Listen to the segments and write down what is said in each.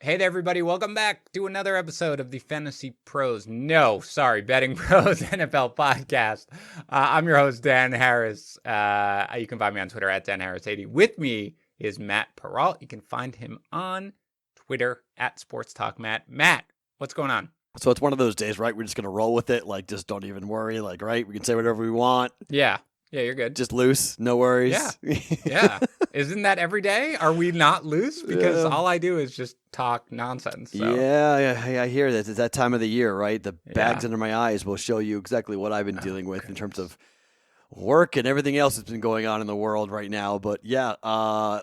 Hey there, everybody. Welcome back to another episode of the Fantasy Pros. No, sorry, Betting Pros NFL podcast. I'm your host, Dan Harris. You can find me on Twitter at DanHarris80. With me is Matt Peralt. You can find him on Twitter at Sports Talk Matt. Matt, what's going on? So it's one of those days, right? We're just going to roll with it. Like, just don't even worry. Like, right? We can say whatever we want. Yeah, you're good. Just loose. No worries. Yeah. Isn't that every day? Are we not loose? Because all I do is just talk nonsense. So. Yeah, I hear that. It's that time of the year, right? The bags under my eyes will show you exactly what I've been dealing with in terms of work and everything else that's been going on in the world right now. But yeah,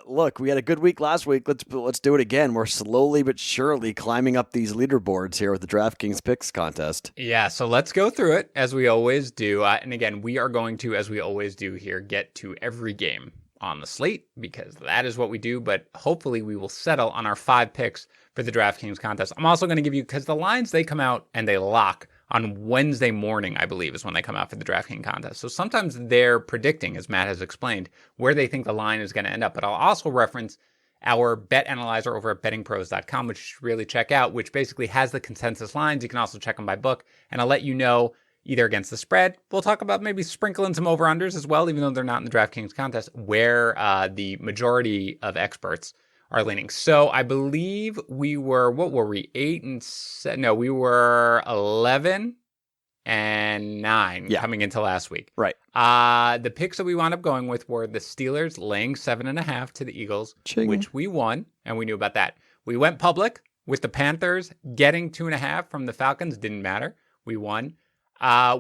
look, we had a good week last week. Let's do it again. We're slowly but surely climbing up these leaderboards here with the DraftKings Picks contest. Yeah, so let's go through it as we always do. And again, we are going to, as we always do here, get to every game on the slate because that is what we do. But hopefully we will settle on our 5 picks for the DraftKings contest. I'm also going to give you, because the lines, they come out and they lock on Wednesday morning, I believe, is when they come out for the DraftKings contest. So sometimes they're predicting, as Matt has explained, where they think the line is going to end up. But I'll also reference our bet analyzer over at bettingpros.com, which you should really check out, which basically has the consensus lines. You can also check them by book. And I'll let you know either against the spread. We'll talk about maybe sprinkling some over-unders as well, even though they're not in the DraftKings contest, where the majority of experts are leaning. So I believe we were, what were we, 8 and 7? No, we were 11 and 9 coming into last week. Right. The picks that we wound up going with were the Steelers laying 7.5 to the Eagles, which we won, and we knew about that. We went public with the Panthers getting 2.5 from the Falcons. Didn't matter. We won.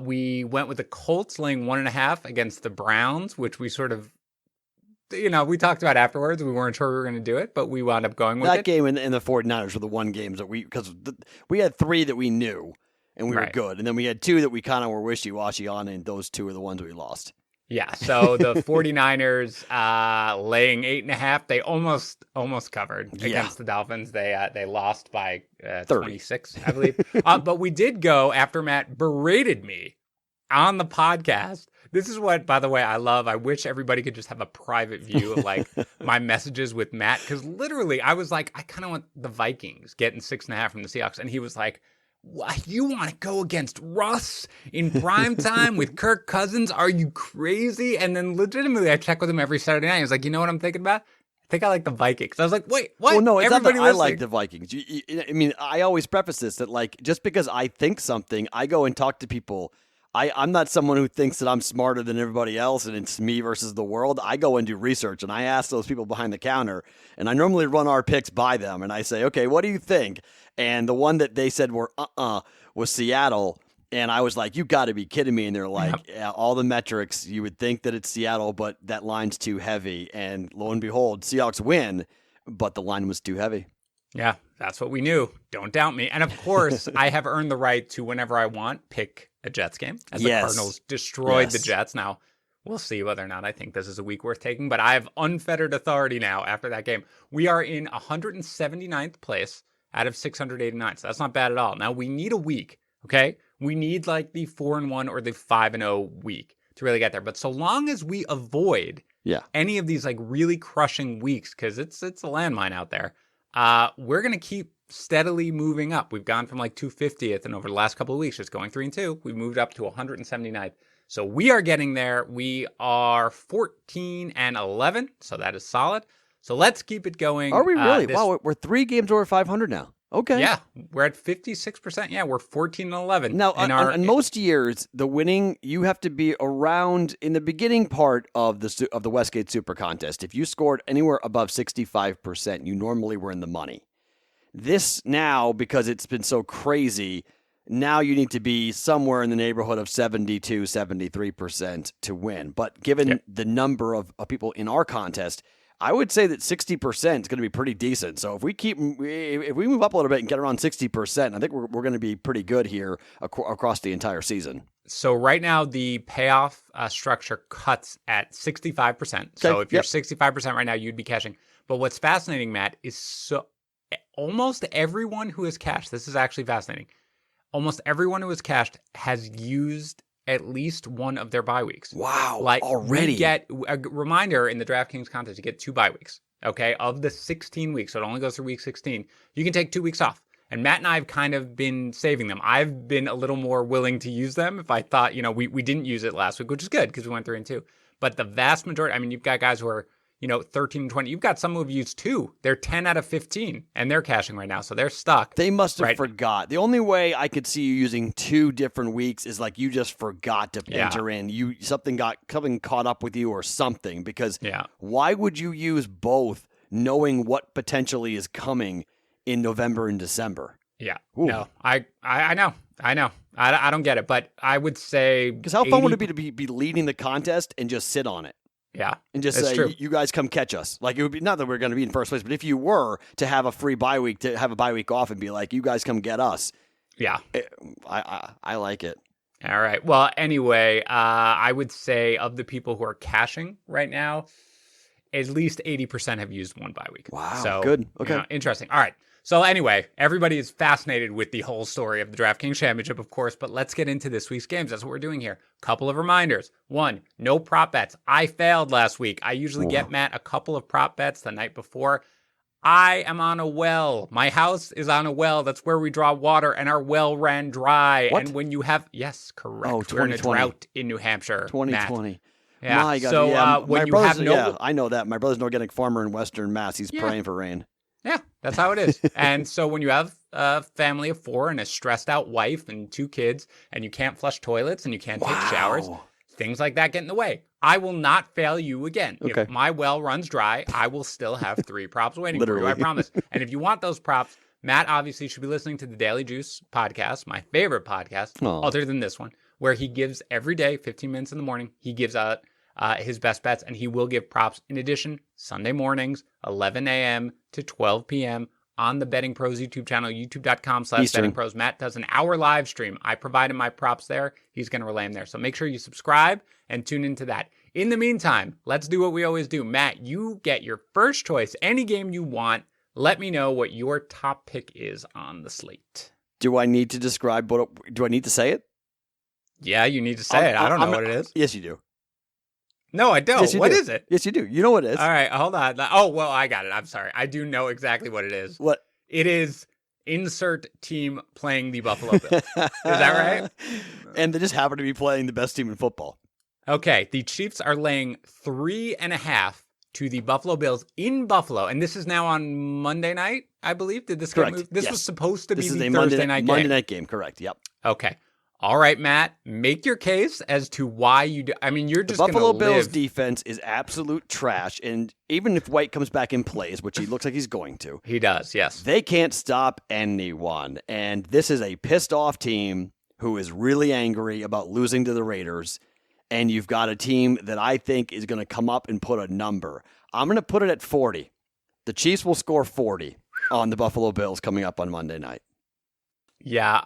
We went with the Colts laying 1.5 against the Browns, which we sort of, we talked about afterwards. We weren't sure we were going to do it, but we wound up going with that it. Game and the 49ers were the one games that because we had 3 that we knew and we were good. And then we had 2 that we kind of were wishy-washy on, and those 2 are the ones we lost. Yeah, so the 49ers laying 8.5, they almost covered against the Dolphins. They lost by 26, I believe. But we did go after Matt berated me on the podcast. This is what, by the way, I love. I wish everybody could just have a private view of like my messages with Matt, because literally I was like, I kind of want the Vikings getting 6.5 from the Seahawks, and he was like, what? You want to go against Russ in prime time with Kirk Cousins? Are you crazy? And then legitimately, I check with him every Saturday night. He was like, you know what I'm thinking about? I think I like the Vikings. I was like, wait, what? Well, no, it's not that I like the Vikings. I mean, I always preface this that like just because I think something, I go and talk to people. I'm not someone who thinks that I'm smarter than everybody else and it's me versus the world. I go and do research, and I ask those people behind the counter, and I normally run our picks by them, and I say, okay, what do you think? And the one that they said were was Seattle, and I was like, you got to be kidding me. And they're like, yeah, all the metrics, you would think that it's Seattle, but that line's too heavy. And lo and behold, Seahawks win, but the line was too heavy. Yeah, that's what we knew. Don't doubt me. And of course, I have earned the right to, whenever I want, pick a Jets game, as the Cardinals destroyed the Jets. Now, we'll see whether or not I think this is a week worth taking, but I have unfettered authority now after that game. We are in 179th place out of 689, so that's not bad at all. Now, we need a week, okay? We need like the 4-1 or the 5-0 week to really get there. But so long as we avoid any of these like really crushing weeks, because it's a landmine out there, we're going to keep steadily moving up. We've gone from like 250th, and over the last couple of weeks, just going 3-2, we've moved up to 179th. So we are getting there. We are 14-11, so that is solid. So let's keep it going. Are we really? Wow, we're 3 games over 500 now. Okay. Yeah, we're at 56%. Yeah, we're 14-11. Now, in most years, the winning, you have to be around in the beginning part of the Westgate Super Contest. If you scored anywhere above 65%, you normally were in the money. This now, because it's been so crazy, now you need to be somewhere in the neighborhood of 72, 73% to win. But given the number of people in our contest, I would say that 60% is going to be pretty decent. So if we move up a little bit and get around 60%, I think we're going to be pretty good here across the entire season. So right now the payoff structure cuts at 65%. So if you're 65% right now, you'd be cashing. But what's fascinating, Matt, is almost everyone who has cashed, this is actually fascinating, almost everyone who has cashed has used at least one of their bye weeks. Wow, like already. We get a reminder in the DraftKings contest, you get 2 bye weeks. okay, of the 16 weeks, so it only goes through week 16, you can take 2 weeks off. And Matt and I have kind of been saving them. I've been a little more willing to use them if I thought, we didn't use it last week, which is good because we went 3-2. But the vast majority, I mean, you've got guys who are, 13 and 20. You've got some who have used 2. They're 10 out of 15, and they're cashing right now, so they're stuck. They must have forgot. The only way I could see you using 2 different weeks is like you just forgot to enter in. Something caught up with you or something, because why would you use both knowing what potentially is coming in November and December? Yeah. Ooh. No, I know. I don't get it, but I would say, because how fun would it be to be leading the contest and just sit on it? Yeah. And just say, you guys come catch us. Like, it would be, not that we're going to be in first place, but if you were to have a free bye week, to have a bye week off and be like, you guys come get us. Yeah. I like it. All right. Well, anyway, I would say of the people who are cashing right now, at least 80% have used 1 bye week. Wow. So, good. Okay. Interesting. All right. So anyway, everybody is fascinated with the whole story of the DraftKings Championship, of course, but let's get into this week's games. That's what we're doing here. Couple of reminders. 1, no prop bets. I failed last week. I usually get Matt a couple of prop bets the night before. I am on a well. My house is on a well. That's where we draw water, and our well ran dry. What? And when you have, yes, correct. Oh, we're in a drought in New Hampshire. 2020. Matt. Yeah. My God. So when you have I know that. My brother's an organic farmer in Western Mass. He's praying for rain. Yeah, that's how it is. And so when you have a family of 4 and a stressed out wife and 2 kids, and you can't flush toilets and you can't take showers, things like that get in the way. I will not fail you again. Okay. If my well runs dry, I will still have 3 props waiting for you, I promise. And if you want those props, Matt obviously should be listening to the Daily Juice podcast, my favorite podcast, other than this one, where he gives every day, 15 minutes in the morning, he gives out his best bets, and he will give props. In addition, Sunday mornings, 11 a.m. to 12 p.m. on the BettingPros YouTube channel, youtube.com/BettingPros. Matt does an hour live stream. I provided my props there. He's going to relay them there. So make sure you subscribe and tune into that. In the meantime, let's do what we always do. Matt, you get your first choice, any game you want. Let me know what your top pick is on the slate. Do I need to describe do I need to say it? Yeah, you need to say it. I don't know what it is. Yes, you do. No, I don't. Yes, What is it? Yes, you do. You know what it is. All right, hold on. Oh, well, I got it. I'm sorry. I do know exactly what it is. What? It is insert team playing the Buffalo Bills. Is that right? And they just happen to be playing the best team in football. Okay, the Chiefs are laying 3.5 to the Buffalo Bills in Buffalo, and this is now on Monday night, I believe. Did this get moved? This was supposed to be the Thursday night game. Monday night game, correct. Yep. Okay. All right, Matt, make your case as to why you do. I mean, you're just going to Buffalo Bills defense is absolute trash, and even if White comes back and plays, which he looks like he's going to. He does, yes. They can't stop anyone, and this is a pissed-off team who is really angry about losing to the Raiders, and you've got a team that I think is going to come up and put a number. I'm going to put it at 40. The Chiefs will score 40 on the Buffalo Bills coming up on Monday night. Yeah,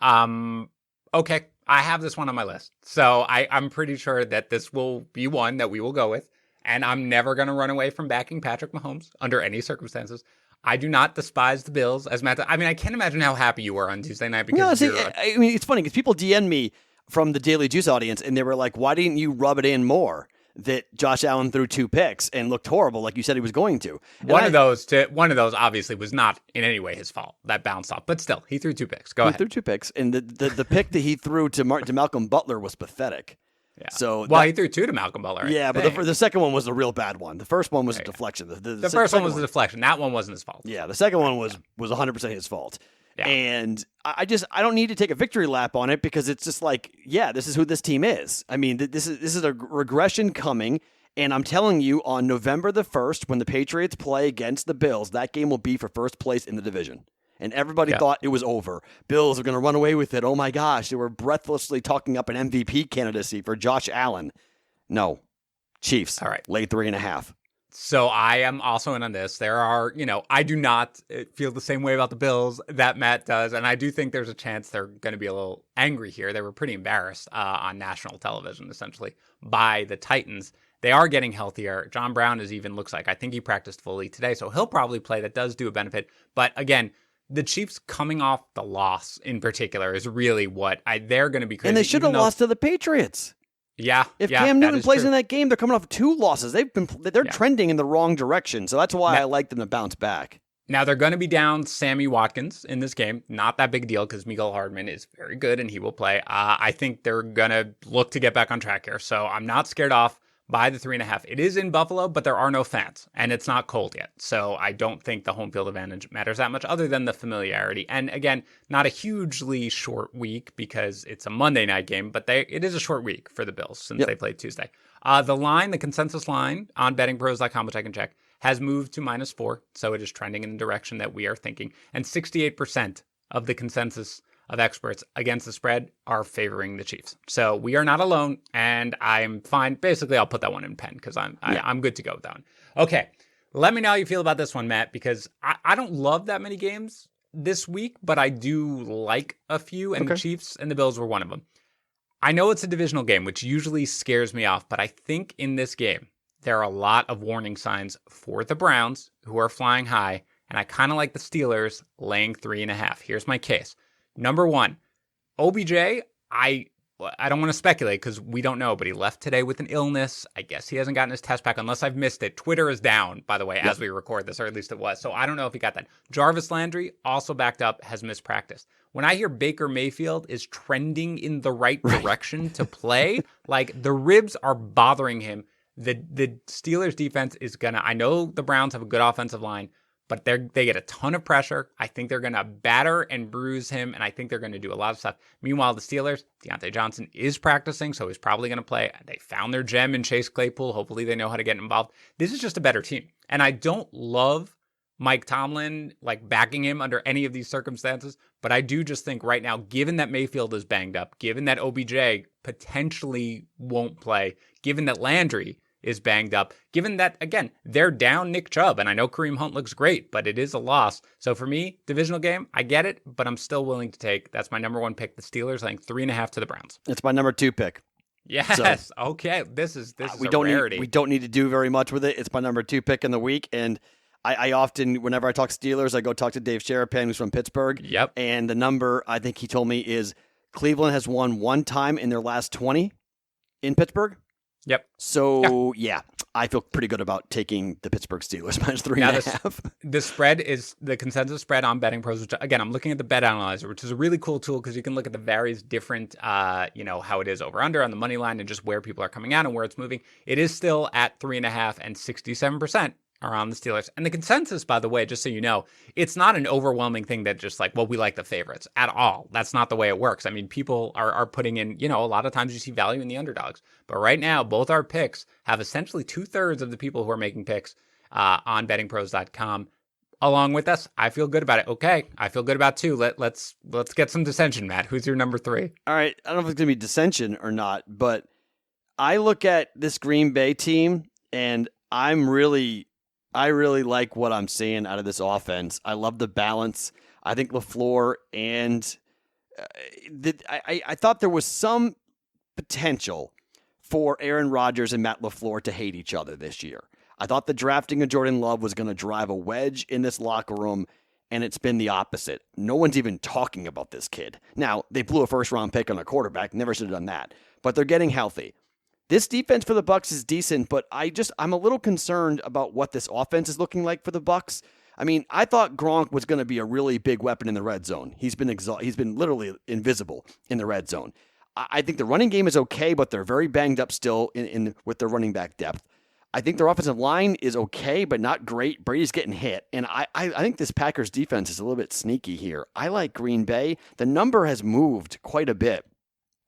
okay. I have this one on my list. So I'm pretty sure that this will be one that we will go with. And I'm never going to run away from backing Patrick Mahomes under any circumstances. I do not despise the Bills. As Matt, I mean, I can't imagine how happy you were on Tuesday night because I mean, it's funny because people DM me from the Daily Juice audience and they were like, why didn't you rub it in more that Josh Allen threw 2 picks and looked horrible like you said he was going to? One of those obviously was not in any way his fault. That bounced off. But still, he threw 2 picks. He threw 2 picks. And the pick that he threw to Malcolm Butler was pathetic. Yeah. So he threw 2 to Malcolm Butler. Yeah, but the second one was a real bad one. The first one was a deflection. The first one was a deflection. That one wasn't his fault. Yeah, the second one was 100% his fault. Yeah. And I don't need to take a victory lap on it because it's just like, yeah, this is who this team is. I mean, this is a regression coming. And I'm telling you, on November the 1st, when the Patriots play against the Bills, that game will be for first place in the division. And everybody thought it was over. Bills are going to run away with it. Oh, my gosh. They were breathlessly talking up an MVP candidacy for Josh Allen. No. Chiefs. All right. Lay 3.5. So I am also in on this. There are, I do not feel the same way about the Bills that Matt does. And I do think there's a chance they're going to be a little angry here. They were pretty embarrassed on national television, essentially, by the Titans. They are getting healthier. John Brown looks like, I think he practiced fully today, so he'll probably play. That does do a benefit. But again, the Chiefs coming off the loss in particular is really what they're going to be crazy. And they should have lost to the Patriots. Yeah. If yeah, Cam Newton plays true. in that game, they're coming off 2 losses. They're trending in the wrong direction. So that's why I like them to bounce back. Now, they're going to be down Sammy Watkins in this game. Not that big a deal because Mecole Hardman is very good and he will play. I think they're going to look to get back on track here. So I'm not scared off by the 3.5. It is in Buffalo, but there are no fans and it's not cold yet. So I don't think the home field advantage matters that much other than the familiarity. And again, not a hugely short week because it's a Monday night game, but it is a short week for the Bills since they played Tuesday. The consensus line on bettingpros.com, which I can check, has moved to -4, so it is trending in the direction that we are thinking. And 68% of the consensus of experts against the spread are favoring the Chiefs. So we are not alone, and I'm fine. Basically, I'll put that one in pen because I'm good to go with that one. Okay, let me know how you feel about this one, Matt, because I don't love that many games this week, but I do like a few, and the Chiefs and the Bills were one of them. I know it's a divisional game, which usually scares me off, but I think in this game, there are a lot of warning signs for the Browns, who are flying high, and I kind of like the Steelers laying 3.5. Here's my case. Number 1, OBJ, I don't want to speculate because we don't know, but he left today with an illness. I guess he hasn't gotten his test back unless I've missed it. Twitter is down, by the way, as we record this, or at least it was. So I don't know if he got that. Jarvis Landry, also backed up, has missed practice. When I hear Baker Mayfield is trending in the right direction to play, like the ribs are bothering him. The Steelers defense is I know the Browns have a good offensive line, but they get a ton of pressure. I think they're going to batter and bruise him, and I think they're going to do a lot of stuff. Meanwhile, the Steelers, Deontay Johnson is practicing, so he's probably going to play. They found their gem in Chase Claypool. Hopefully they know how to get involved. This is just a better team, and I don't love Mike Tomlin like backing him under any of these circumstances, but I do just think right now, given that Mayfield is banged up, given that OBJ potentially won't play, given that Landry is banged up, given that, again, they're down Nick Chubb, and I know Kareem Hunt looks great, but it is a loss. So for me, divisional game, I get it, but I'm still willing to take, that's my number 1 pick, the Steelers, I think 3.5 to the Browns. It's my number 2 pick. Yes, so, okay, this is a rarity. We don't need to do very much with it. It's my number 2 pick in the week, and I often, whenever I talk Steelers, I go talk to Dave Sherapan, who's from Pittsburgh. Yep. And the number, I think he told me, is Cleveland has won 1 time in their last 20 in Pittsburgh. Yep. So, yeah, I feel pretty good about taking the Pittsburgh Steelers -3.5. The spread is the consensus spread on BettingPros, which, again, I'm looking at the Bet Analyzer, which is a really cool tool because you can look at the various different, how it is over-under on the money line and just where people are coming out and where it's moving. It is still at 3.5 and 67% are on the Steelers. And the consensus, by the way, just so you know, it's not an overwhelming thing that just like, well, we like the favorites at all. That's not the way it works. I mean, people are putting in, a lot of times you see value in the underdogs. But right now, both our picks have essentially 2/3 of the people who are making picks on bettingpros.com along with us. I feel good about it. Okay, I feel good about 2. Let's get some dissension, Matt. Who's your number 3? All right. I don't know if it's going to be dissension or not, but I look at this Green Bay team and I really like what I'm seeing out of this offense. I love the balance. I think LaFleur and I thought there was some potential for Aaron Rodgers and Matt LaFleur to hate each other this year. I thought the drafting of Jordan Love was going to drive a wedge in this locker room, and it's been the opposite. No one's even talking about this kid. Now, they blew a first-round pick on a quarterback. Never should have done that. But they're getting healthy. This defense for the Bucs is decent, but I'm a little concerned about what this offense is looking like for the Bucs. I mean, I thought Gronk was going to be a really big weapon in the red zone. He's been literally invisible in the red zone. I think the running game is okay, but they're very banged up still with their running back depth. I think their offensive line is okay, but not great. Brady's getting hit, and I think this Packers defense is a little bit sneaky here. I like Green Bay. The number has moved quite a bit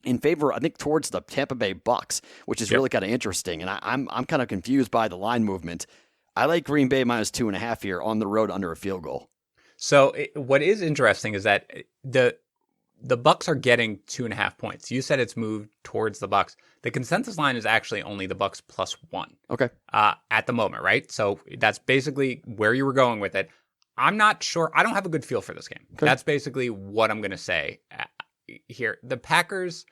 in favor, I think, towards the Tampa Bay Bucks, which is really kind of interesting. And I'm kind of confused by the line movement. I like Green Bay -2.5 here on the road under a field goal. So what is interesting is that the Bucks are getting 2.5 points. You said it's moved towards the Bucks. The consensus line is actually only the Bucks +1. Okay. At the moment, right? So that's basically where you were going with it. I'm not sure. I don't have a good feel for this game. Okay. That's basically what I'm going to say here. The Packers.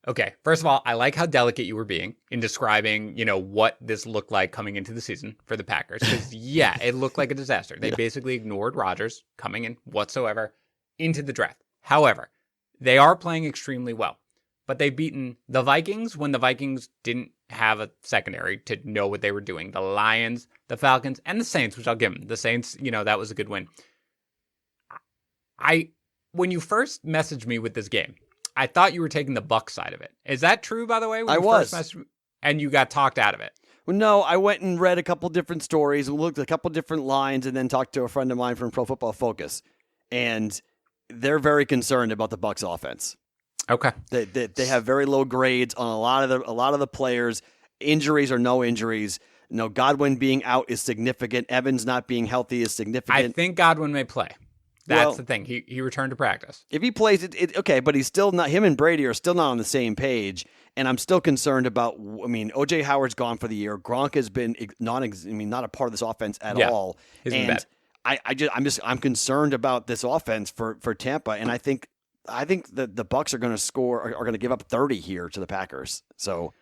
Okay, first of all, I like how delicate you were being in describing, what this looked like coming into the season for the Packers. Because, yeah, it looked like a disaster. They basically ignored Rodgers coming in whatsoever into the draft. However, they are playing extremely well. but they've beaten the Vikings when the Vikings didn't have a secondary to know what they were doing. The Lions, the Falcons, and the Saints, which I'll give them. The Saints, that was a good win. When you first messaged me with this game, I thought you were taking the Bucs side of it. Is that true, by the way? I was. And you got talked out of it. Well, no, I went and read a couple different stories, looked at a couple different lines, and then talked to a friend of mine from Pro Football Focus. And they're very concerned about the Bucs offense. Okay. They have very low grades on a lot of the players. Injuries or no injuries. Godwin being out is significant. Evans not being healthy is significant. I think Godwin may play. That's the thing. He returned to practice. If he plays, okay, but he's still not. Him and Brady are still not on the same page, and I'm still concerned about. OJ Howard's gone for the year. Gronk has been not a part of this offense at all. And I'm concerned about this offense for Tampa, and I think that the Bucs are going to score are going to give up 30 here to the Packers. So,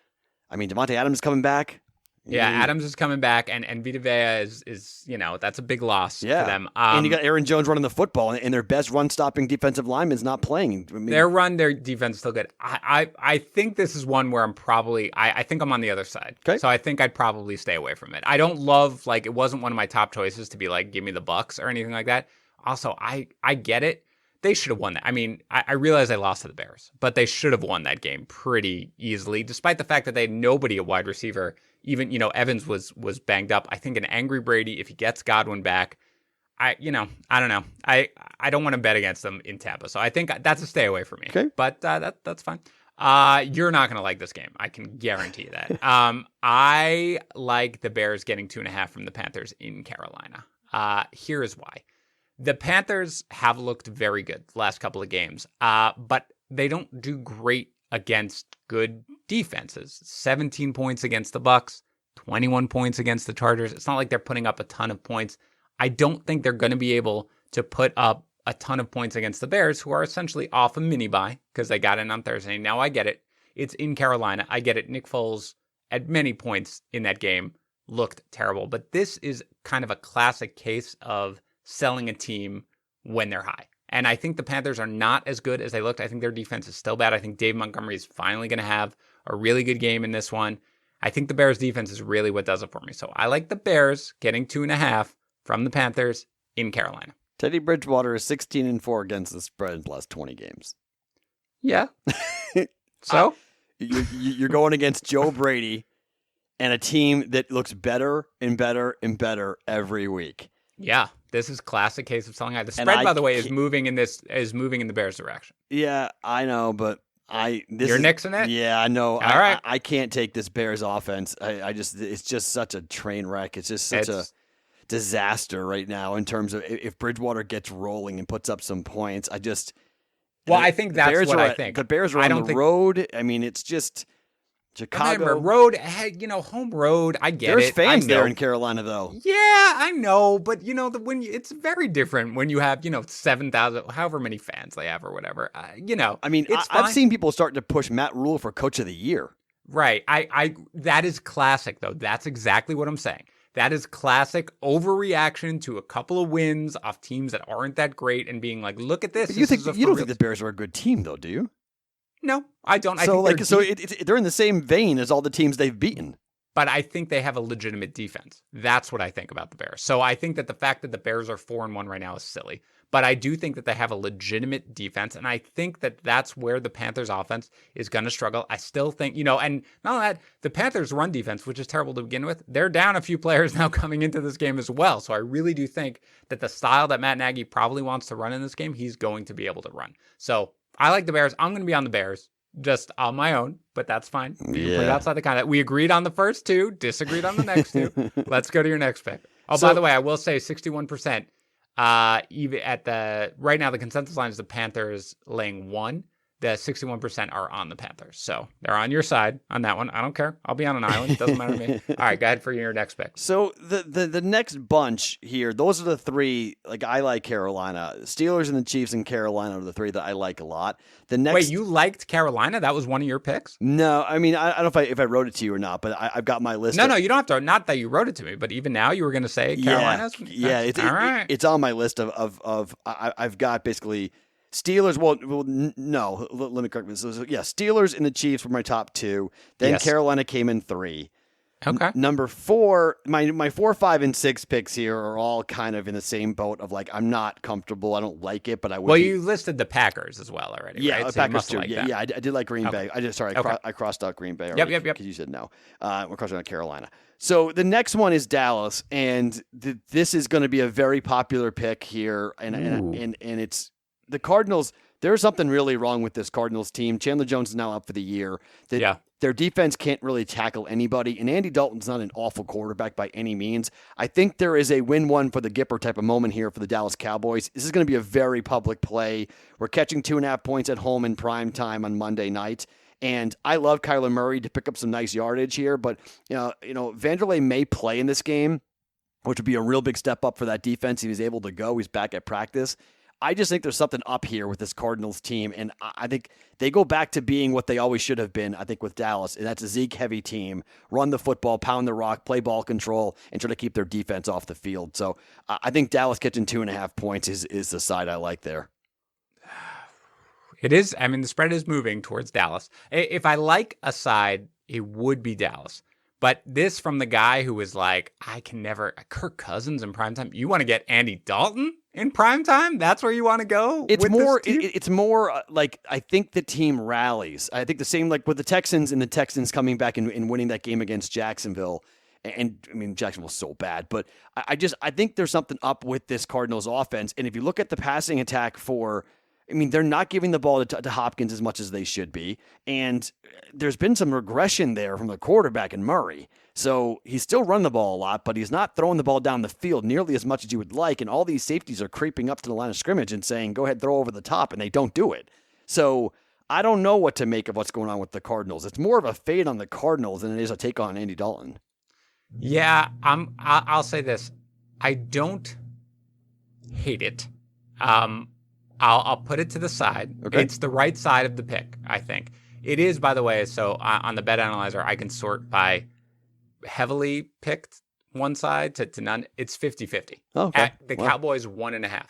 Devontae Adams is coming back. Yeah, Adams is coming back, and Vita Vea is that's a big loss for them. And you got Aaron Jones running the football, and their best run-stopping defensive lineman is not playing. Their defense is still good. I think this is one where I think I'm on the other side. Okay. So I think I'd probably stay away from it. I don't love, it wasn't one of my top choices to be give me the Bucs or anything like that. Also, I get it. They should have won that. I realize they lost to the Bears, but they should have won that game pretty easily, despite the fact that they had nobody at wide receiver. Even, Evans was banged up. I think an angry Brady, if he gets Godwin back, I don't know. I don't want to bet against them in Tampa. So I think that's a stay away from me. Okay. But that's fine. You're not going to like this game. I can guarantee you that. I like the Bears getting 2.5 from the Panthers in Carolina. Here is why. The Panthers have looked very good the last couple of games, but they don't do great against good defenses. 17 points against the Bucs, 21 points against the Chargers. It's not like they're putting up a ton of points. I don't think they're going to be able to put up a ton of points against the Bears, who are essentially off a mini bye because they got in on Thursday. Now I get it. It's in Carolina. I get it. Nick Foles, at many points in that game, looked terrible. But this is kind of a classic case of selling a team when they're high. And I think the Panthers are not as good as they looked. I think their defense is still bad. I think Dave Montgomery is finally going to have a really good game in this one. I think the Bears defense is really what does it for me. So I like the Bears getting 2.5 from the Panthers in Carolina. Teddy Bridgewater is 16-4 against the spread in the last 20 games. Yeah. So? You're going against Joe Brady and a team that looks better and better and better every week. Yeah, this is classic case of selling high. The spread, by the way, is moving in the Bears' direction. Yeah, I know, but you're nixing it. Yeah, I know. All right, I can't take this Bears offense. It's just such a train wreck. It's just such a disaster right now in terms of if Bridgewater gets rolling and puts up some points. I think that's what I think. The Bears are on the road. It's just. Chicago remember, road, home road. I get There's it. fans there in Carolina, though. Yeah, I know, but it's very different when you have 7,000, however many fans they have or whatever. I've seen people starting to push Matt Rule for Coach of the Year. Right. I that is classic though. That's exactly what I'm saying. That is classic overreaction to a couple of wins off teams that aren't that great and being like, look at this. But you don't think the Bears are a good team, though, do you? No, I don't. They're in the same vein as all the teams they've beaten. But I think they have a legitimate defense. That's what I think about the Bears. So I think that the fact that the Bears are 4-1 right now is silly. But I do think that they have a legitimate defense, and I think that that's where the Panthers' offense is going to struggle. I still think, and not only that, the Panthers' run defense, which is terrible to begin with, they're down a few players now coming into this game as well. So I really do think that the style that Matt Nagy probably wants to run in this game, he's going to be able to run. So I like the Bears. I'm going to be on the Bears just on my own, but that's fine. Yeah. Put it outside the context. We agreed on the first two, disagreed on the next two. Let's go to your next pick. By the way, I will say 61%. Even at right now, the consensus line is the Panthers laying 1. The 61% are on the Panthers. So they're on your side on that one. I don't care. I'll be on an island. It doesn't matter to me. All right, go ahead for your next pick. So the next bunch here, those are the three, I like Carolina. Steelers and the Chiefs and Carolina are the three that I like a lot. Wait, you liked Carolina? That was one of your picks? No, I don't know if I wrote it to you or not, but I've got my list. No, you don't have to. Not that you wrote it to me, but even now you were going to say Carolina's? Yeah, all right. It's on my list of I've got basically Steelers, no, let me correct this. So, yeah, Steelers and the Chiefs were my top 2. Then Yes. Carolina came in 3. Okay. Number 4, my 4, 5, and 6 picks here are all kind of in the same boat of like, I'm not comfortable. I don't like it, but I would. Well, you listed the Packers as well already, yeah, right? So Packers too. Yeah, I did like Green Okay. Bay. I crossed out Green Bay already. Yep. Because you said no. We're crossing out Carolina. So the next one is Dallas, and this is going to be a very popular pick here, and it's the Cardinals. There's something really wrong with this Cardinals team. Chandler Jones is now up for the year. Their defense can't really tackle anybody, and Andy Dalton's not an awful quarterback by any means. I think there is a win one for the Gipper type of moment here for the Dallas Cowboys. This is going to be a very public play. We're catching 2.5 points at home in prime time on Monday night. And I love Kyler Murray to pick up some nice yardage here, but Vanderlei may play in this game, which would be a real big step up for that defense. He was able to go. He's back at practice. I just think there's something up here with this Cardinals team, and I think they go back to being what they always should have been, I think, with Dallas, and that's a Zeke-heavy team. Run the football, pound the rock, play ball control, and try to keep their defense off the field. So I think Dallas catching 2.5 points is the side I like there. It is. I mean, the spread is moving towards Dallas. If I like a side, it would be Dallas. But this from the guy who was like, I can never, Kirk Cousins in primetime. You want to get Andy Dalton in primetime? That's where you want to go? It's more like I think the team rallies. I think the same like with the Texans and the Texans coming back and winning that game against Jacksonville. And I mean, Jacksonville's so bad, but I think there's something up with this Cardinals offense. And if you look at the passing attack they're not giving the ball to Hopkins as much as they should be. And there's been some regression there from the quarterback in Murray. So he's still running the ball a lot, but he's not throwing the ball down the field nearly as much as you would like. And all these safeties are creeping up to the line of scrimmage and saying, go ahead, throw over the top. And they don't do it. So I don't know what to make of what's going on with the Cardinals. It's more of a fade on the Cardinals than it is a take on Andy Dalton. Yeah, I'll say this. I don't hate it. I'll put it to the side. Okay. It's the right side of the pick, I think. It is, by the way, so on the bet analyzer, I can sort by heavily picked one side to none. It's 50-50. Okay. At the Cowboys 1.5.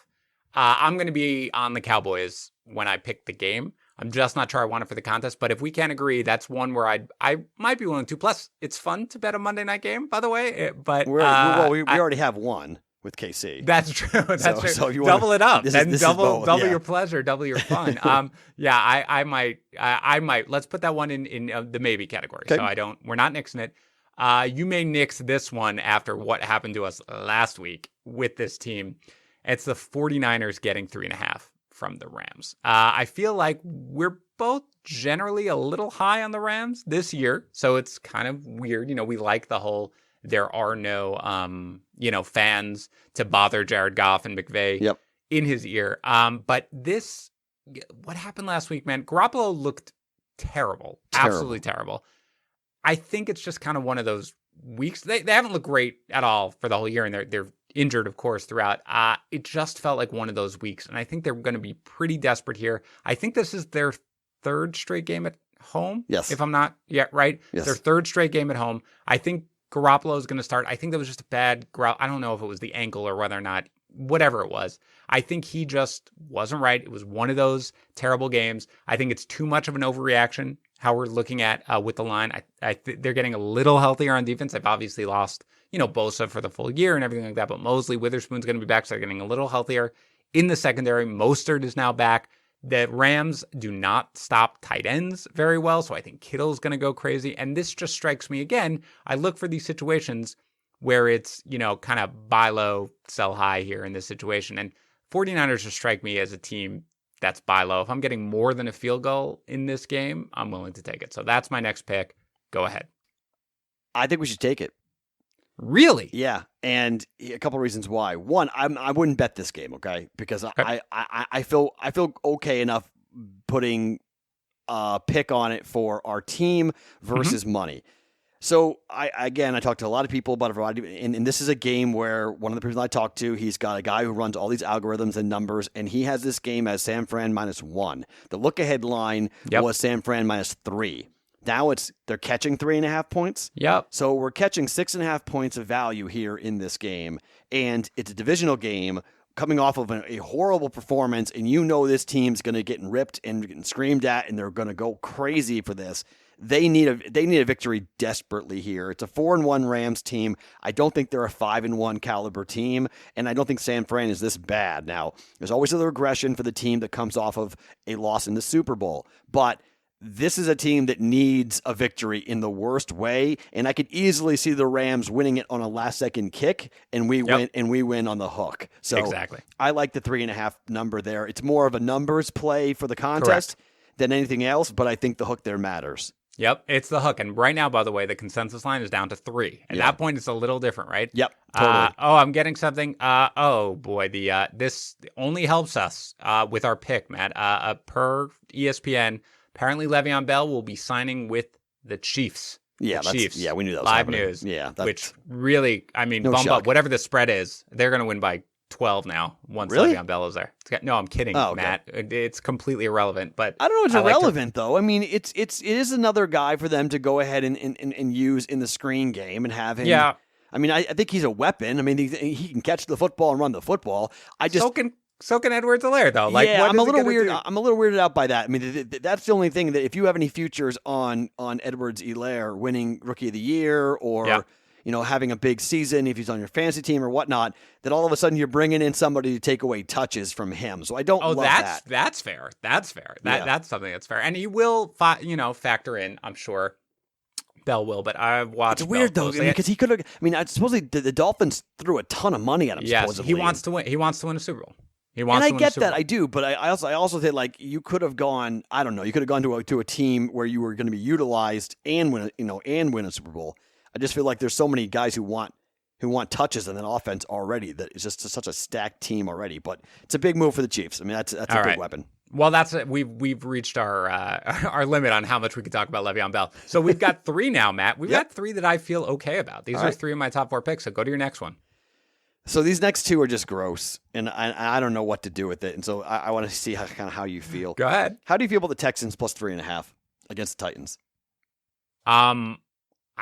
I'm going to be on the Cowboys when I pick the game. I'm just not sure I want it for the contest, but if we can't agree, that's one where I might be willing to. Plus, it's fun to bet a Monday night game, by the way. But we already have one with KC. That's true. That's true. So if you double it up. Then double your pleasure, double your fun. I might. Let's put that one in the maybe category. Okay. So we're not nixing it. You may nix this one after what happened to us last week with this team. It's the 49ers getting 3.5 from the Rams. I feel like we're both generally a little high on the Rams this year. So it's kind of weird. We like the whole, there are no, fans to bother Jared Goff and McVay in his ear. But what happened last week, man? Garoppolo looked terrible. Absolutely terrible. I think it's just kind of one of those weeks. They haven't looked great at all for the whole year, and they're injured, of course, throughout. It just felt like one of those weeks, and I think they're going to be pretty desperate here. I think this is their third straight game at home. Yes. If I'm not right. Yes. Their third straight game at home. I think Garoppolo is going to start. I think that was just a bad I don't know if it was the ankle or whether or not, whatever it was. I think he just wasn't right. It was one of those terrible games. I think it's too much of an overreaction, how we're looking at with the line. They're getting a little healthier on defense. They've obviously lost, Bosa for the full year and everything like that, but Mosley, Witherspoon's going to be back, so they're getting a little healthier. In the secondary, Mostert is now back. The Rams do not stop tight ends very well, so I think Kittle's going to go crazy. And this just strikes me again. I look for these situations where it's, kind of buy low, sell high here in this situation. And 49ers just strike me as a team that's buy low. If I'm getting more than a field goal in this game, I'm willing to take it. So that's my next pick. Go ahead. I think we should take it. Really? Yeah, and a couple of reasons why. One, I wouldn't bet this game, okay? Because okay. I feel okay enough putting a pick on it for our team versus money. So I talked to a lot of people about it, and this is a game where one of the people I talked to, he's got a guy who runs all these algorithms and numbers, and he has this game as San Fran -1. The look-ahead line was San Fran -3. Now they're catching 3.5 points. Yep. So we're catching 6.5 points of value here in this game, and it's a divisional game coming off of a horrible performance, and you know this team's going to get ripped and getting screamed at, and they're going to go crazy for this. They need a victory desperately here. It's a 4-1 Rams team. I don't think they're a 5-1 caliber team, and I don't think San Fran is this bad. Now, there's always a regression for the team that comes off of a loss in the Super Bowl, but this is a team that needs a victory in the worst way, and I could easily see the Rams winning it on a last-second kick, and we win on the hook. So exactly. I like the 3.5 number there. It's more of a numbers play for the contest than anything else, but I think the hook there matters. Yep, it's the hook. And right now, by the way, the consensus line is down to 3. At that point, it's a little different, right? Yep, totally. I'm getting something. Oh, boy. This only helps us with our pick, Matt. Per ESPN, apparently Le'Veon Bell will be signing with the Chiefs. Yeah, Chiefs. Yeah, we knew that was live happening. news. Yeah, which really, bump up whatever the spread is. They're going to win by 12 now once Le'Veon Bell is there. No, I'm kidding, Matt. It's completely irrelevant. But I don't know if it's irrelevant, though. I mean, it is another guy for them to go ahead and use in the screen game and have him. Yeah. I mean, I think he's a weapon. I mean, he can catch the football and run the football. So can Edwards-Helaire, though. I'm a little weird. I'm a little weirded out by that. I mean, that's the only thing that if you have any futures on Edwards-Helaire winning Rookie of the Year or having a big season, if he's on your fantasy team or whatnot, that all of a sudden you're bringing in somebody to take away touches from him. So I don't love that. That's fair. That's fair. That's something that's fair. And he will, factor in, I'm sure. Bell will, but I've watched. It's weird though, because he could have. I mean, supposedly the Dolphins threw a ton of money at him. Yes, supposedly. He wants to win. He wants to win a Super Bowl. And I get that, I do, but I also think like you could have gone. I don't know. You could have gone to a team where you were going to be utilized and win a Super Bowl. I just feel like there's so many guys who want touches in that offense already that it's just such a stacked team already. But it's a big move for the Chiefs. I mean, that's a big weapon. Well, that's it. We've reached our limit on how much we could talk about Le'Veon Bell. So we've got 3 now, Matt. We've got 3 that I feel okay about. These are 3 of my top 4 picks. So go to your next one. So these next 2 are just gross, and I don't know what to do with it. And so I want to see how you feel. Go ahead. How do you feel about the Texans plus 3.5 against the Titans?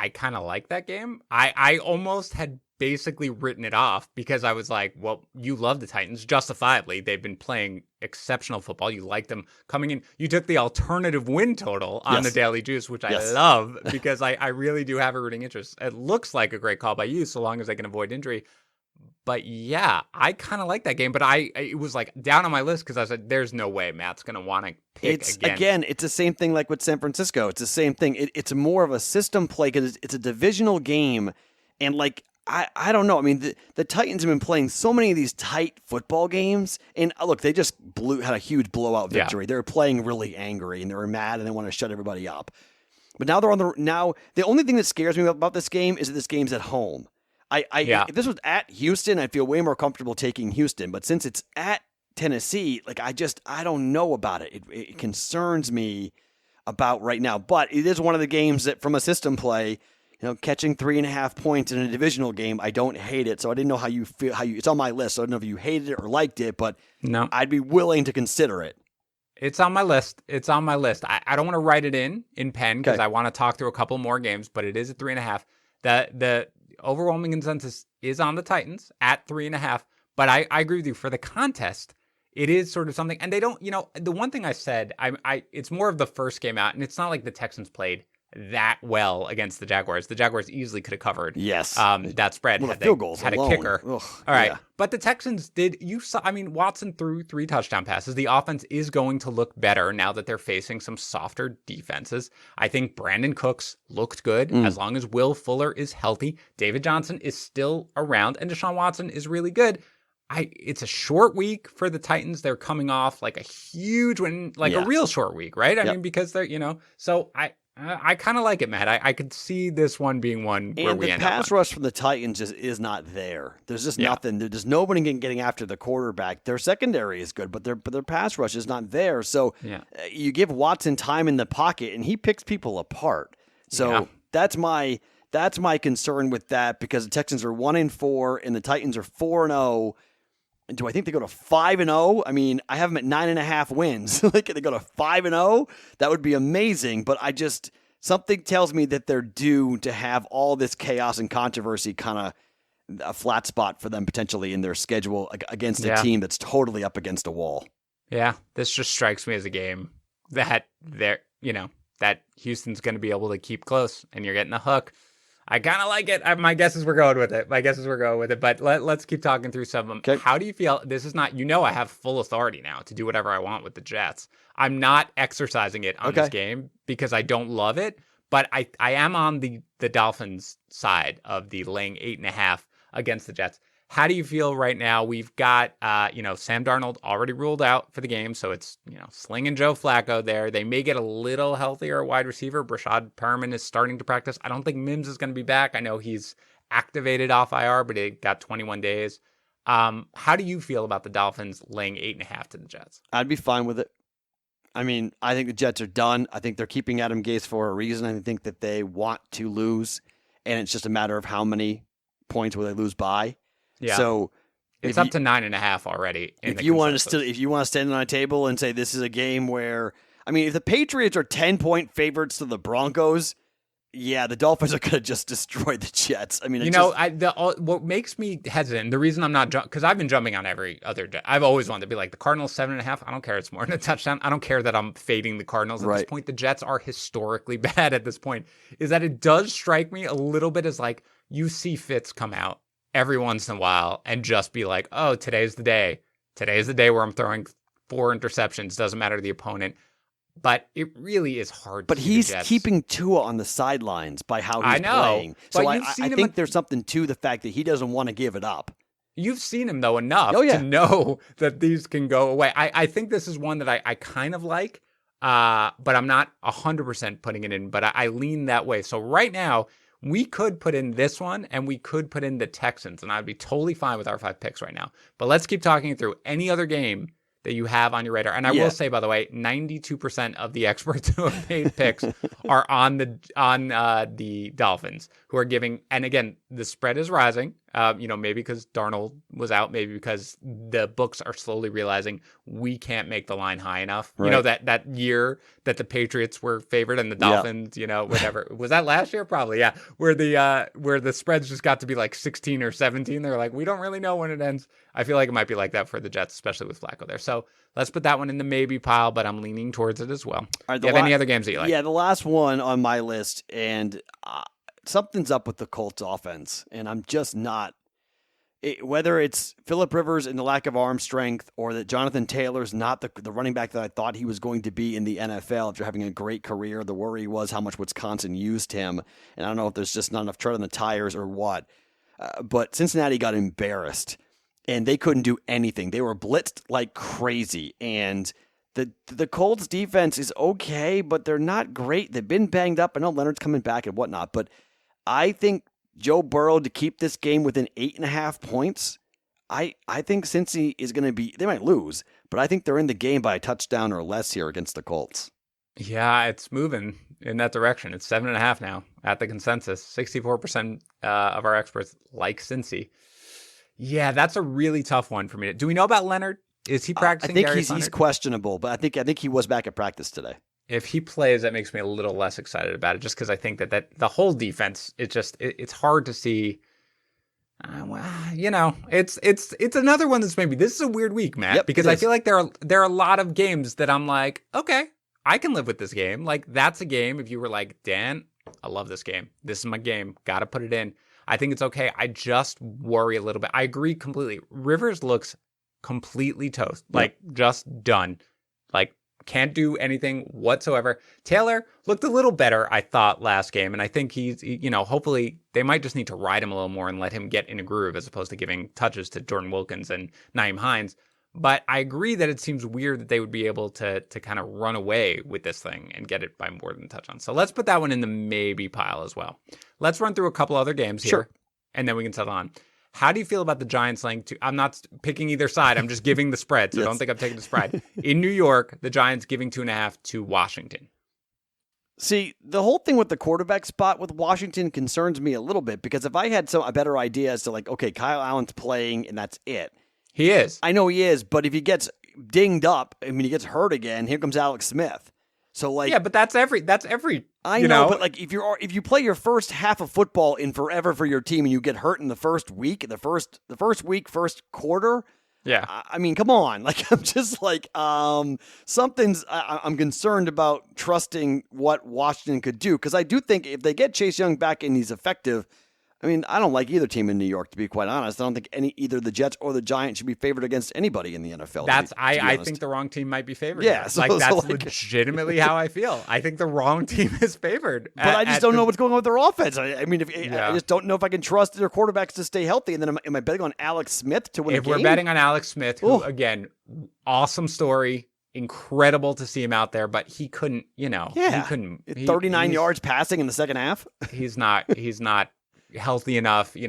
I kind of like that game. I almost had basically written it off because I was like, well, you love the Titans, justifiably. They've been playing exceptional football. You like them coming in. You took the alternative win total on the Daily Juice, which I love because I really do have a rooting interest. It looks like a great call by you so long as I can avoid injury. But yeah, I kind of like that game. But it was like down on my list because I said, there's no way Matt's going to want to pick again. It's the same thing like with San Francisco. It's the same thing. It's more of a system play because it's a divisional game. And like, I don't know. I mean, the Titans have been playing so many of these tight football games. And look, they just had a huge blowout victory. They're playing really angry and they're mad and they want to shut everybody up. But now the only thing that scares me about this game is that this game's at home. If this was at Houston, I'd feel way more comfortable taking Houston. But since it's at Tennessee, like I don't know about it. It concerns me about right now. But it is one of the games that, from a system play, catching 3.5 points in a divisional game, I don't hate it. So I didn't know how you feel. It's on my list. So I don't know if you hated it or liked it, but no, I'd be willing to consider it. It's on my list. I don't want to write it in pen because I want to talk through a couple more games, but it is at 3.5. The overwhelming consensus is on the Titans at 3.5, but I agree with you. For the contest, it is sort of something, and they don't, the one thing I said, it's more of the first game out, and it's not like the Texans played that well against the Jaguars. The Jaguars easily could have covered that spread had field goals had alone. A kicker. Ugh, all right. Yeah. But the Texans Watson threw 3 touchdown passes. The offense is going to look better now that they're facing some softer defenses. I think Brandon Cooks looked good as long as Will Fuller is healthy. David Johnson is still around and Deshaun Watson is really good. It's a short week for the Titans. They're coming off like a huge win, a real short week, right? I mean, because they're, so I kind of like it, Matt. I could see this one being one where we end up. And the pass rush from the Titans just is not there. There's just nothing. There's nobody getting after the quarterback. Their secondary is good, but their pass rush is not there. So you give Watson time in the pocket, and he picks people apart. So that's my concern with that because the Texans are 1-4 and the Titans are 4-0. And do I think they go to 5-0? I mean, I have them at 9.5 wins. Like, they go to 5-0? That would be amazing. But something tells me that they're due to have all this chaos and controversy kind of a flat spot for them potentially in their schedule against a team that's totally up against a wall. Yeah, this just strikes me as a game that that Houston's going to be able to keep close, and you're getting a hook. I kind of like it. My guess is we're going with it. But let's keep talking through some of them. Okay. How do you feel? This is not, I have full authority now to do whatever I want with the Jets. I'm not exercising it on this game because I don't love it, but I am on the Dolphins side of the laying 8.5 against the Jets. How do you feel right now? We've got, Sam Darnold already ruled out for the game. So it's, slinging Joe Flacco there. They may get a little healthier wide receiver. Brashad Perriman is starting to practice. I don't think Mims is going to be back. I know he's activated off IR, but it got 21 days. How do you feel about the Dolphins laying 8.5 to the Jets? I'd be fine with it. I mean, I think the Jets are done. I think they're keeping Adam Gase for a reason. I think that they want to lose, and it's just a matter of how many points will they lose by. Yeah. So it's up to 9.5 already. If you want to stand on a table and say this is a game where, I mean, if the Patriots are 10-point favorites to the Broncos, yeah, the Dolphins are going to just destroy the Jets. I mean, what makes me hesitant, the reason I'm not, because I've been jumping on every other, I've always wanted to be like the Cardinals 7.5. I don't care. It's more than a touchdown. I don't care that I'm fading the Cardinals at this point. The Jets are historically bad at this point. Is that it does strike me a little bit as like you see Fitz come out every once in a while and just be like, oh, today's the day. Today's the day where I'm throwing 4 interceptions. Doesn't matter the opponent. But it really is hard. But he's keeping Tua on the sidelines by how he's playing. So I think there's something to the fact that he doesn't want to give it up. You've seen him, though, enough to know that these can go away. I think this is one that I kind of like, but I'm not 100% putting it in. But I lean that way. So right now, we could put in this one, and we could put in the Texans, and I'd be totally fine with our 5 picks right now. But let's keep talking through any other game that you have on your radar. And I will say, by the way, 92% of the experts who have made picks are on the Dolphins, who are giving, and again, the spread is rising. Maybe because Darnold was out, maybe because the books are slowly realizing we can't make the line high enough. Right. That year that the Patriots were favored and the Dolphins, whatever. Was that last year? Probably, yeah. Where the spreads just got to be like 16 or 17. They're like, we don't really know when it ends. I feel like it might be like that for the Jets, especially with Flacco there. So let's put that one in the maybe pile, but I'm leaning towards it as well. Do you have any other games that you like? Yeah, the last one on my list, and something's up with the Colts offense, and I'm just not. Whether it's Phillip Rivers and the lack of arm strength, or that Jonathan Taylor's not the running back that I thought he was going to be in the NFL after having a great career. The worry was how much Wisconsin used him, and I don't know if there's just not enough tread on the tires or what. But Cincinnati got embarrassed, and they couldn't do anything. They were blitzed like crazy, and the Colts defense is okay, but they're not great. They've been banged up. I know Leonard's coming back and whatnot, but I think Joe Burrow to keep this game within 8.5 points, I think Cincy is going to be, they might lose, but I think they're in the game by a touchdown or less here against the Colts. Yeah, it's moving in that direction. It's 7.5 now at the consensus. 64% of our experts like Cincy. Yeah, that's a really tough one for me. Do we know about Leonard? Is he practicing? I think he's questionable, but I think he was back at practice today. If he plays, that makes me a little less excited about it, just because I think that the whole defense, it's hard to see. It's another one that's maybe, this is a weird week, Matt, because I feel like there are a lot of games that I'm like, okay, I can live with this game. Like, that's a game. If you were like, Dan, I love this game. This is my game. Got to put it in. I think it's okay. I just worry a little bit. I agree completely. Rivers looks completely toast, like just done. Like, can't do anything whatsoever. Taylor looked a little better, I thought, last game. And I think he's, hopefully they might just need to ride him a little more and let him get in a groove as opposed to giving touches to Jordan Wilkins and Nyheim Hines. But I agree that it seems weird that they would be able to kind of run away with this thing and get it by more than touchdowns. So let's put that one in the maybe pile as well. Let's run through a couple other games here, and then we can settle on. How do you feel about the Giants laying two? I'm not picking either side. I'm just giving the spread, so don't think I'm taking the spread. In New York, the Giants giving 2.5 to Washington. See, the whole thing with the quarterback spot with Washington concerns me a little bit, because if I had a better idea as to like, okay, Kyle Allen's playing and that's it. He is. I know he is, but if he gets dinged up, he gets hurt again, here comes Alex Smith. So like, yeah, but that's every. I know, but like if you play your first half of football in forever for your team and you get hurt in the first week, first quarter. Yeah. I mean, come on. Like, I'm just like, I'm concerned about trusting what Washington could do. Because I do think if they get Chase Young back and he's effective, I mean, I don't like either team in New York, to be quite honest. I don't think either the Jets or the Giants should be favored against anybody in the NFL. I think the wrong team might be favored. Yeah. That's legitimately how I feel. I think the wrong team is favored. But I just don't know what's going on with their offense. I mean, I just don't know if I can trust their quarterbacks to stay healthy. And then am I betting on Alex Smith to win a game? If we're betting on Alex Smith, who, again, awesome story. Incredible to see him out there, but he couldn't, he couldn't. 39 yards passing in the second half. He's not healthy enough, he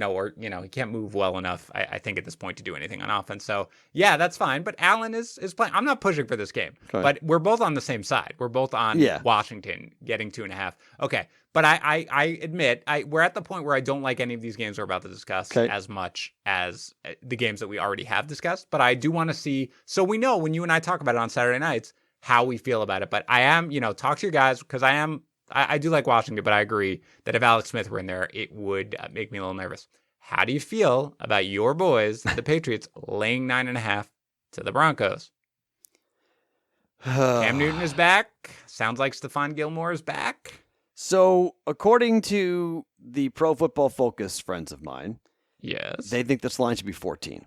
can't move well enough, I think, at this point to do anything on offense. So, yeah, that's fine. But Allen is playing. I'm not pushing for this game, but we're both on the same side. We're both on Washington getting 2.5. Okay. But I admit, we're at the point where I don't like any of these games we're about to discuss as much as the games that we already have discussed. But I do want to see, so we know when you and I talk about it on Saturday nights, how we feel about it. But I am, talk to your guys, because I do like Washington, but I agree that if Alex Smith were in there, it would make me a little nervous. How do you feel about your boys, the Patriots, laying 9.5 to the Broncos? Cam Newton is back. Sounds like Stephon Gilmore is back. So, according to the Pro Football Focus friends of mine, yes, they think this line should be 14.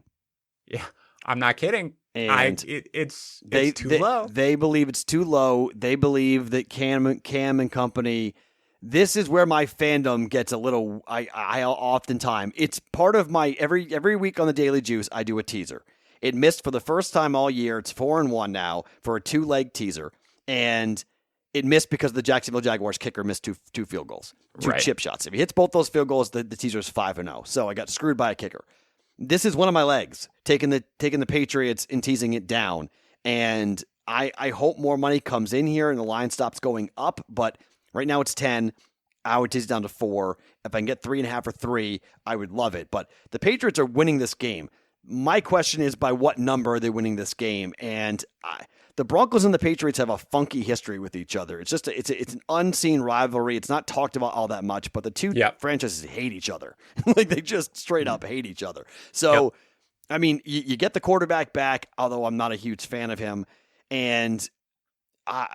Yeah, I'm not kidding. And it's too low. They believe it's too low. They believe that Cam and company. This is where my fandom gets a little. I oftentimes, it's part of my every week on the Daily Juice. I do a teaser. It missed for the first time all year. It's 4-1 now for a 2-leg teaser, and it missed because the Jacksonville Jaguars kicker missed two field goals, two chip shots. If he hits both those field goals, the teaser is 5-0. So I got screwed by a kicker. This is one of my legs, taking the Patriots and teasing it down. And I hope more money comes in here and the line stops going up. But right now it's 10. I would tease it down to 4. If I can get 3.5 or 3, I would love it. But the Patriots are winning this game. My question is, by what number are they winning this game? And the Broncos and the Patriots have a funky history with each other. It's just it's an unseen rivalry. It's not talked about all that much, but the two franchises hate each other. Like, they just straight up hate each other. So, I mean, you get the quarterback back, although I'm not a huge fan of him, and I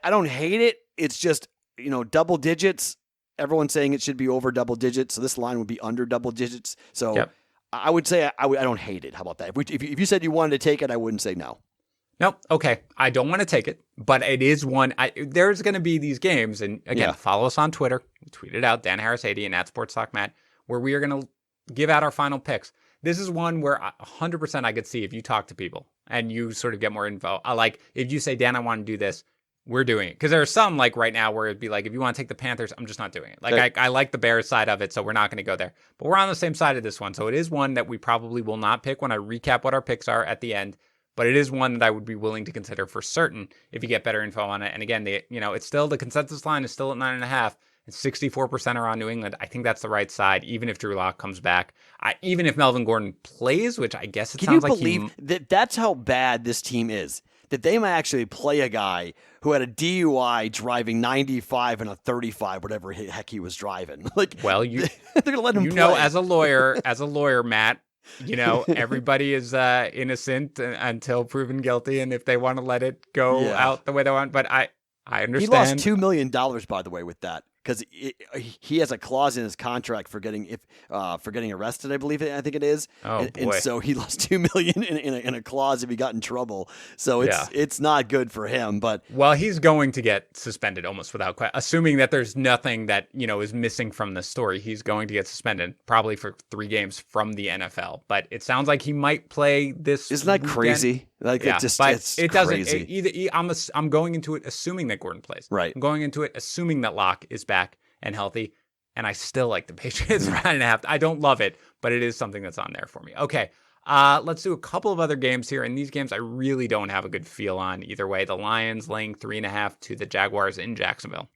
don't hate it. It's just, double digits. Everyone's saying it should be over double digits, so this line would be under double digits. So I would say I don't hate it. How about that? If you said you wanted to take it, I wouldn't say no. Nope. Okay. I don't want to take it, but it is one. There's going to be these games, and again, follow us on Twitter. Tweet it out, Dan Harris 80 and @SportsTalkMatt, where we are going to give out our final picks. This is one where 100% I could see if you talk to people and you sort of get more info. If you say, Dan, I want to do this, we're doing it. Because there are some, like right now, where it'd be like, if you want to take the Panthers, I'm just not doing it. Like, I like the Bears side of it, so we're not going to go there. But we're on the same side of this one. So it is one that we probably will not pick when I recap what our picks are at the end. But it is one that I would be willing to consider for certain if you get better info on it. And again, it's still, the consensus line is still at 9.5. And 64% are on New England. I think that's the right side, even if Drew Lock comes back. Even if Melvin Gordon plays, which I guess it sounds like Can you believe that that's how bad this team is? That they might actually play a guy who had a DUI driving 95 and a 35, whatever the heck he was driving. Like, well, they're going to let him play. As a lawyer, Matt, everybody is innocent until proven guilty, and if they want to let it go out the way they want. But I understand. He lost $2 million, by the way, with that, because he has a clause in his contract for getting arrested. I think it is. Oh, boy. And so he lost $2 million in a clause if he got in trouble. So it's not good for him. But he's going to get suspended almost without question. Assuming that there's nothing that is missing from the story, he's going to get suspended probably for 3 games from the NFL. But it sounds like he might play this. Isn't that crazy? Like, it's crazy. Doesn't. I'm going into it assuming that Gordon plays. Right. I'm going into it assuming that Locke is back and healthy, and I still like the Patriots 9.5. I don't love it, but it is something that's on there for me. Okay, let's do a couple of other games here, and these games I really don't have a good feel on either way. The Lions laying 3.5 to the Jaguars in Jacksonville.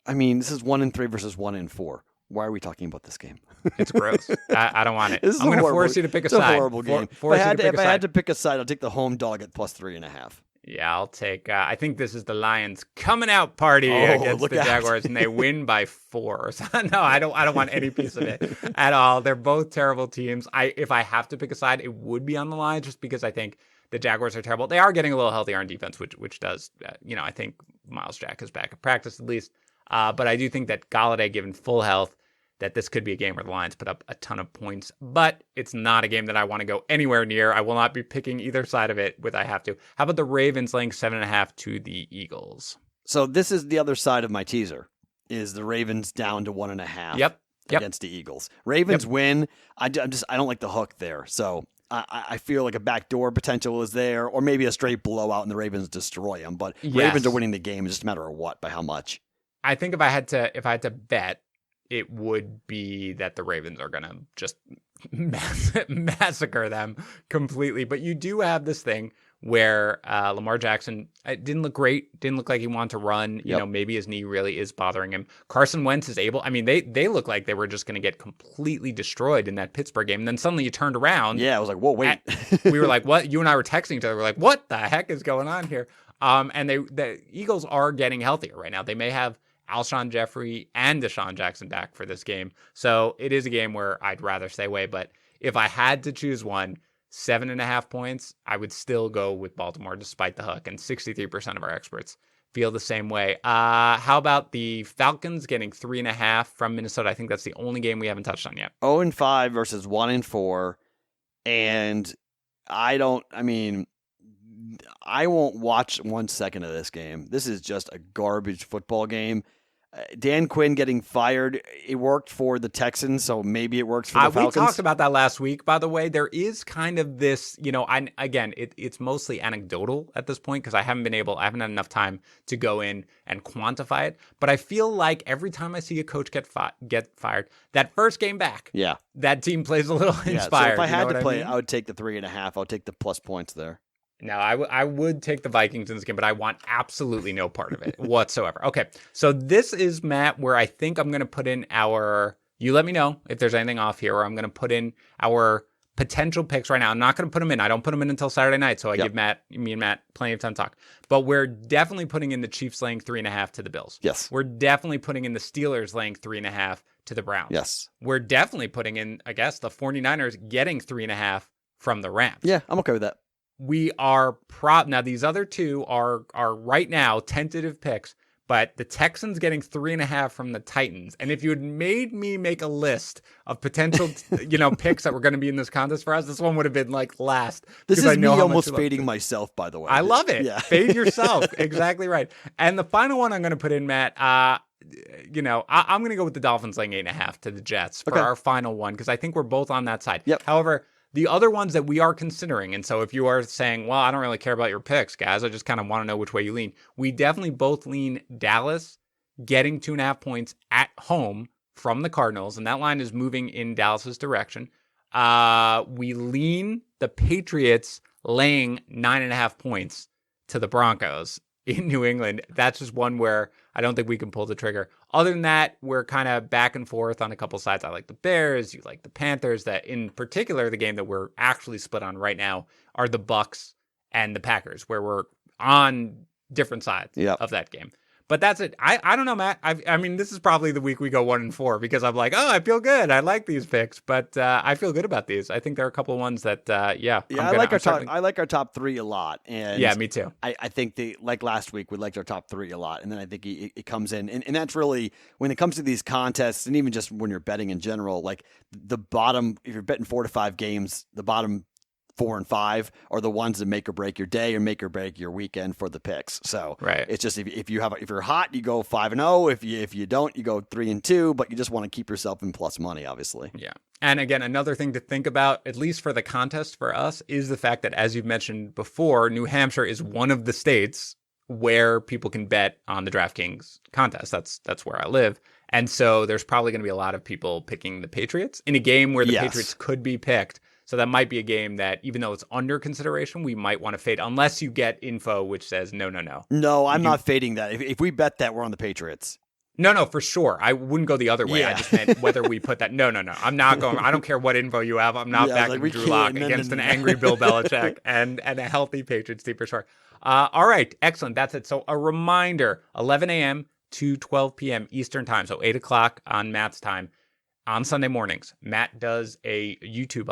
I mean, this is 1-3 versus 1-4. Why are we talking about this game? It's gross. I don't want it. I'm going to force you to pick a side. It's a horrible game. If I had to pick a side, I'll take the home dog at +3.5. Yeah, I'll take. I think this is the Lions coming out party against the Jaguars, and they win by 4. So, no, I don't want any piece of it at all. They're both terrible teams. If I have to pick a side, it would be on the Lions, just because I think the Jaguars are terrible. They are getting a little healthier on defense, which does. I think Miles Jack is back at practice at least. But I do think that Golladay, given full health, that this could be a game where the Lions put up a ton of points, but it's not a game that I want to go anywhere near. I will not be picking either side of it I have to. How about the Ravens laying 7.5 to the Eagles? So this is the other side of my teaser, is the Ravens down to 1.5 Yep. against the Eagles. Ravens win. I don't like the hook there. So I feel like a backdoor potential is there, or maybe a straight blowout and the Ravens destroy them. But Ravens are winning the game. It's just a matter of what, by how much. I think if I had to bet, it would be that the Ravens are going to just massacre them completely. But you do have this thing where Lamar Jackson didn't look great, didn't look like he wanted to run. Maybe his knee really is bothering him. Carson Wentz is able. I mean, they look like they were just going to get completely destroyed in that Pittsburgh game. And then suddenly you turned around. Yeah, I was like, whoa, wait. We were like, what? You and I were texting each other. We're like, what the heck is going on here? And the Eagles are getting healthier right now. They may have Alshon Jeffrey and Deshaun Jackson back for this game. So it is a game where I'd rather stay away. But if I had to choose one, 7.5 points, I would still go with Baltimore despite the hook. And 63% of our experts feel the same way. How about the Falcons getting 3.5 from Minnesota? I think that's the only game we haven't touched on yet. 0-5 versus 1-4. And I won't watch 1 second of this game. This is just a garbage football game. Dan Quinn getting fired, it worked for the Texans, so maybe it works for the Falcons. We talked about that last week, by the way. There is kind of this, it's mostly anecdotal at this point because I haven't had enough time to go in and quantify it. But I feel like every time I see a coach get fired, that first game back, that team plays a little inspired. So if I had to play, I would take the 3.5. I would take the plus points there. No, I would take the Vikings in this game, but I want absolutely no part of it whatsoever. Okay, so this is, Matt, where I think I'm going to put in you let me know if there's anything off here, or I'm going to put in our potential picks right now. I'm not going to put them in. I don't put them in until Saturday night, so I give me and Matt plenty of time to talk. But we're definitely putting in the Chiefs laying 3.5 to the Bills. Yes. We're definitely putting in the Steelers laying 3.5 to the Browns. Yes. We're definitely putting in, I guess, the 49ers getting 3.5 from the Rams. Yeah, I'm okay with that. We are now these other two are right now tentative picks, but the Texans getting 3.5 from the Titans. And if you had made me make a list of potential, picks that were going to be in this contest for us, this one would have been like last. This is me almost fading myself, by the way. I love it. Yeah. Fade yourself. Exactly right. And the final one I'm going to put in, Matt, I'm going to go with the Dolphins laying 8.5 to the Jets for our final one, because I think we're both on that side. Yep. However, the other ones that we are considering, and so if you are saying, well, I don't really care about your picks, guys, I just kind of want to know which way you lean, we definitely both lean Dallas getting 2.5 points at home from the Cardinals, and that line is moving in Dallas's direction. We lean the Patriots laying 9.5 points to the Broncos in New England. That's just one where I don't think we can pull the trigger. Other than that, we're kind of back and forth on a couple sides. I like the Bears, you like the Panthers. That in particular, the game that we're actually split on right now are the Bucs and the Packers, where we're on different sides of that game. But that's it. I don't know, Matt. I mean, this is probably the week we go 1-4 because I'm like, I feel good. I like these picks, but I feel good about these. I think there are a couple of ones that, I like our top three a lot. And yeah, me too. I think like last week, we liked our top three a lot. And then I think it comes in. And that's really, when it comes to these contests, and even just when you're betting in general, like the bottom, if you're betting 4 to 5 games, the bottom 4 and 5 are the ones that make or break your day or make or break your weekend for the picks. So it's just if you're hot, you go 5-0. If you don't, you go 3-2. But you just want to keep yourself in plus money, obviously. Yeah. And again, another thing to think about, at least for the contest for us, is the fact that, as you've mentioned before, New Hampshire is one of the states where people can bet on the DraftKings contest. That's where I live. And so there's probably going to be a lot of people picking the Patriots in a game where the Patriots could be picked. So that might be a game that, even though it's under consideration, we might want to fade, unless you get info which says no. No, I'm not fading that. If we bet that, we're on the Patriots. No, for sure. I wouldn't go the other way. Yeah. I just meant whether we put that. No. I'm not going. I don't care what info you have. I'm not backing Drew Lock against an angry Bill Belichick and a healthy Patriots team for sure. All right. Excellent. That's it. So a reminder, 11 a.m. to 12 p.m. Eastern time. So 8 o'clock on Matt's time on Sunday mornings. Matt does a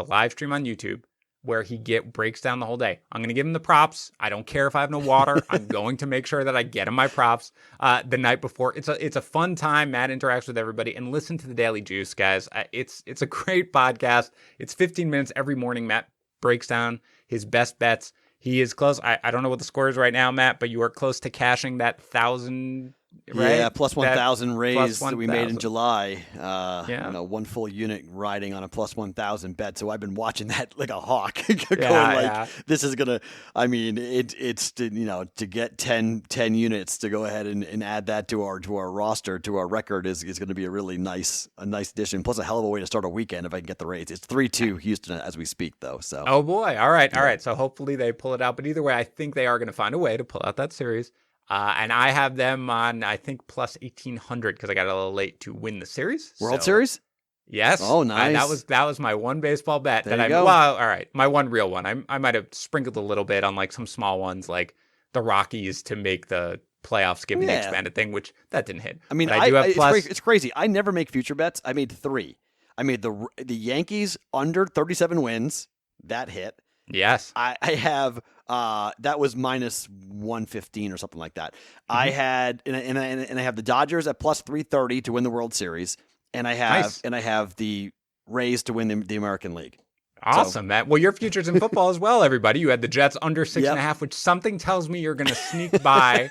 live stream on YouTube where he breaks down the whole day. I'm going to give him the props. I don't care if I have no water. I'm going to make sure that I get him my props the night before. It's a fun time. Matt interacts with everybody. And listen to the Daily Juice, guys. It's a great podcast. It's 15 minutes every morning. Matt breaks down his best bets. He is close. I don't know what the score is right now, Matt, but you are close to cashing that 1,000, right? Yeah, plus 1,000 raise that we made in 1,000. July. Yeah. One full unit riding on a plus 1,000 bet. So I've been watching that like a hawk. This is going to, it's to get 10 units to go ahead and add that to our roster, to our record is going to be a really nice addition. Plus a hell of a way to start a weekend if I can get the raise. It's 3-2 Houston as we speak though. So. Oh boy. All right. So hopefully they pull it out. But either way, I think they are going to find a way to pull out that series. And I have them on, I think, plus 1,800 because I got a little late to win the series. World Series? Yes. Oh, nice. That was my one baseball bet there that you go. Well, all right, my one real one. I might have sprinkled a little bit on like some small ones, like the Rockies to make the playoffs, give me the expanded thing, which that didn't hit. I mean, but I do have plus. It's crazy. I never make future bets. I made 3. I made the Yankees under 37 wins. That hit. Yes. I have that was minus 115 or something like that. Mm-hmm. I had and I have the Dodgers at plus 330 to win the World Series, and I have the Rays to win the American League. Awesome, Matt. Well, your futures in football as well, everybody. You had the Jets under 6.5, which something tells me you're going to sneak by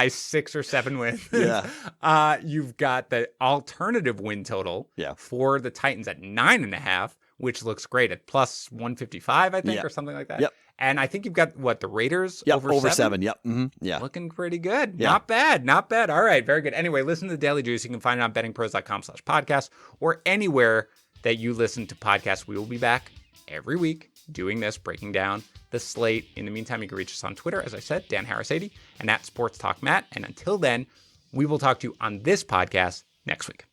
6 or 7 wins. Yeah. You've got the alternative win total for the Titans at 9.5. Which looks great at plus 155, I think, or something like that. Yep. And I think you've got, the Raiders over 7? Yep. Mm-hmm. Yeah. Looking pretty good. Yeah. Not bad. All right, very good. Anyway, listen to the Daily Juice. You can find it on bettingpros.com/podcast or anywhere that you listen to podcasts. We will be back every week doing this, breaking down the slate. In the meantime, you can reach us on Twitter, as I said, Dan Harris80, and at Sports Talk Matt. And until then, we will talk to you on this podcast next week.